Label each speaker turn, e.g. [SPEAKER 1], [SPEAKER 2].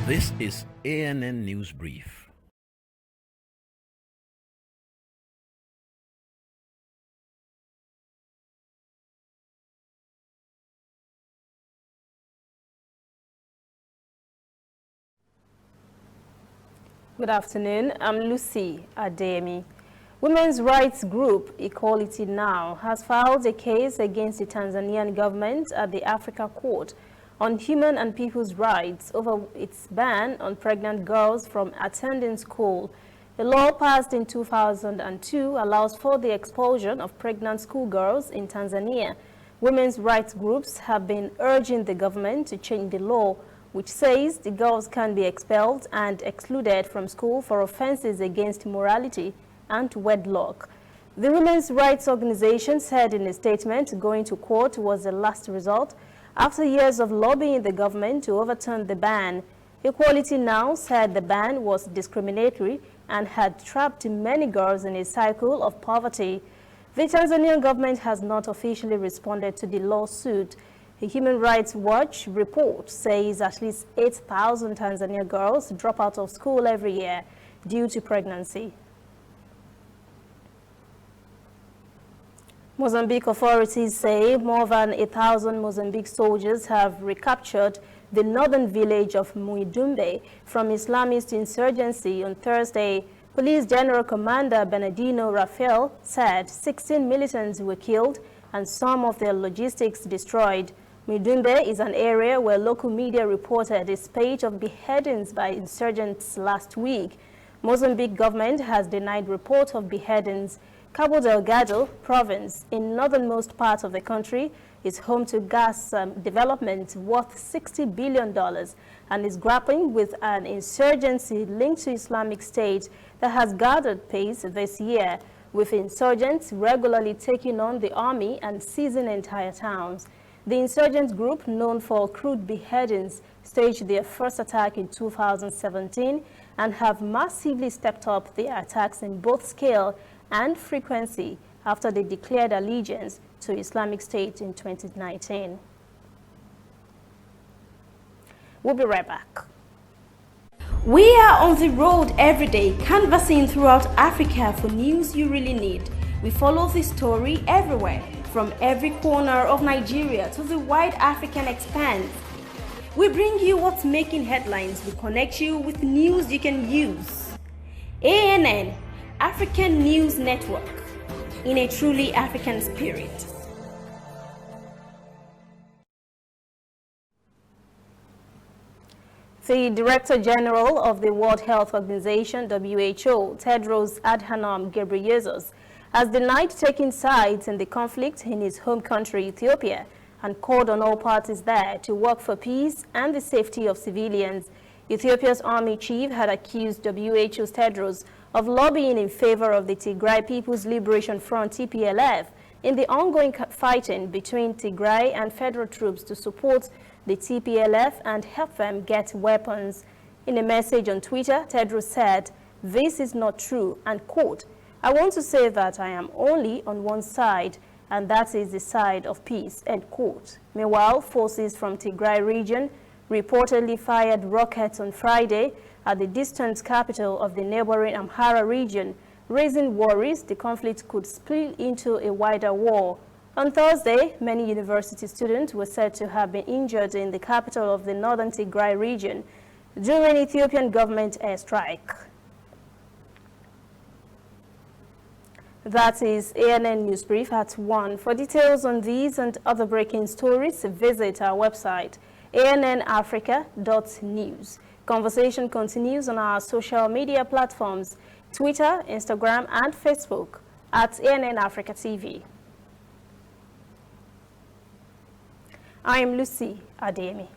[SPEAKER 1] This is ANN News Brief.
[SPEAKER 2] Good afternoon. I'm Lucy Ademi. Women's rights group Equality Now has filed a case against the Tanzanian government at the Africa Court on Human and People's Rights over its ban on pregnant girls from attending school. A law passed in 2002 allows for the expulsion of pregnant schoolgirls in Tanzania. Women's rights groups have been urging the government to change the law, which says the girls can be expelled and excluded from school for offenses against morality and wedlock. The women's rights organization said in a statement going to court was the last resort after years of lobbying the government to overturn the ban. Equality Now said the ban was discriminatory and had trapped many girls in a cycle of poverty. The Tanzanian government has not officially responded to the lawsuit. A Human Rights Watch report says at least 8,000 Tanzanian girls drop out of school every year due to pregnancy. Mozambique authorities say more than 1,000 Mozambique soldiers have recaptured the northern village of Muidumbe from Islamist insurgency on Thursday. Police General Commander Bernardino Rafael said 16 militants were killed and some of their logistics destroyed. Muidumbe is an area where local media reported a spate of beheadings by insurgents last week. Mozambique government has denied reports of beheadings. Cabo Delgado province, in northernmost part of the country, is home to gas development worth $60 billion and is grappling with an insurgency linked to Islamic State that has gathered pace this year, with insurgents regularly taking on the army and seizing entire towns. The insurgent group, known for crude beheadings, staged their first attack in 2017 and have massively stepped up their attacks in both scale and frequency after they declared allegiance to Islamic State in 2019. We'll be right back.
[SPEAKER 3] We are on the road every day, canvassing throughout Africa for news you really need. We follow this story everywhere, from every corner of Nigeria to the wide African expanse. We bring you what's making headlines. We connect you with news you can use. ANN, African News Network, in a truly African spirit.
[SPEAKER 2] The Director General of the World Health Organization, WHO, Tedros Adhanom Ghebreyesus, has denied taking sides in the conflict in his home country, Ethiopia, and called on all parties there to work for peace and the safety of civilians. Ethiopia's army chief had accused WHO's Tedros of lobbying in favor of the Tigray People's Liberation Front, TPLF, in the ongoing fighting between Tigray and federal troops to support the TPLF and help them get weapons. In a message on Twitter, Tedros said, "This is not true," and quote, "I want to say that I am only on one side, and that is the side of peace," end quote. Meanwhile, forces from Tigray region reportedly fired rockets on Friday at the distant capital of the neighboring Amhara region, raising worries the conflict could spill into a wider war. On Thursday, many university students were said to have been injured in the capital of the northern Tigray region during Ethiopian government airstrike. That is ANN News Brief at 1. For details on these and other breaking stories, visit our website, annafrica.news. Conversation continues on our social media platforms, Twitter, Instagram, and Facebook at ANN Africa TV. I am Lucy Ademi.